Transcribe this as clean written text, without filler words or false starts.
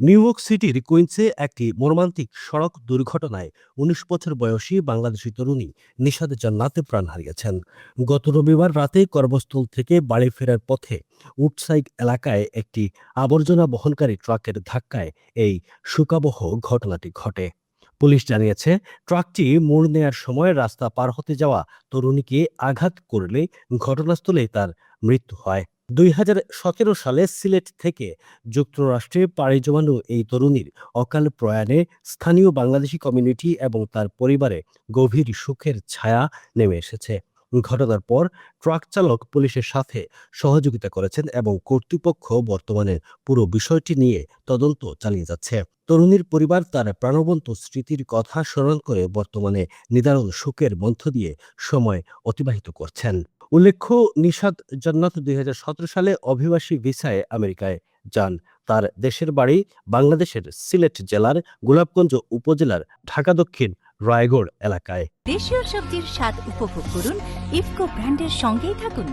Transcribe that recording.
New York সিটির কুইন্সে একটি মর্মান্তিক সড়ক দুর্ঘটনায় ১৯ বছর বয়সী বাংলাদেশি তরুণী নিশাদ জান্নাতে প্রাণ হারিয়েছেন। গত রবিবার রাতে কর্মস্থল থেকে বাড়ি ফেরার পথে উডসাইড এলাকায় একটি আবর্জনা বহনকারী ট্রাকের ধাক্কায় এই শোকাবহ ঘটনাটি ঘটে। পুলিশ জানিয়েছে, ট্রাকটি মোড় নেয়ার সময় রাস্তা পার হতে যাওয়া তরুণীকে আঘাত করলে ঘটনাস্থলেই তার মৃত্যু হয়। ২০১৭ সালে সিলেট থেকে যুক্তরাষ্ট্রে পাড়ি জমানো এই তরুণীর অকাল প্রয়াণে স্থানীয় বাংলাদেশি কমিউনিটি এবং তার পরিবারে গভীর শোকের ছায়া নেমে এসেছে। ঘটনার পর ট্রাক চালক পুলিশের সাথে সহযোগিতা করেছেন এবং কর্তৃপক্ষ বর্তমানে পুরো বিষয়টি নিয়ে তদন্ত চালিয়ে যাচ্ছে। তরুণীর পরিবার তার প্রাণবন্ত স্মৃতির কথা স্মরণ করে বর্তমানে নিদারুণ শোকের মধ্য দিয়ে সময় অতিবাহিত করছেন। উল্লেখ্য, নিশাদ জান্নাত ২০১৭ সালে অভিবাসী ভিসায় আমেরিকায় যান। তার দেশের বাড়ি বাংলাদেশের সিলেট জেলার গোলাপগঞ্জ উপজেলার ঢাকা দক্ষিণ রায়গড় এলাকায়। দেশীয় সবজির স্বাদ উপভোগ করুন ইফকো ব্র্যান্ডের সঙ্গেই থাকুন।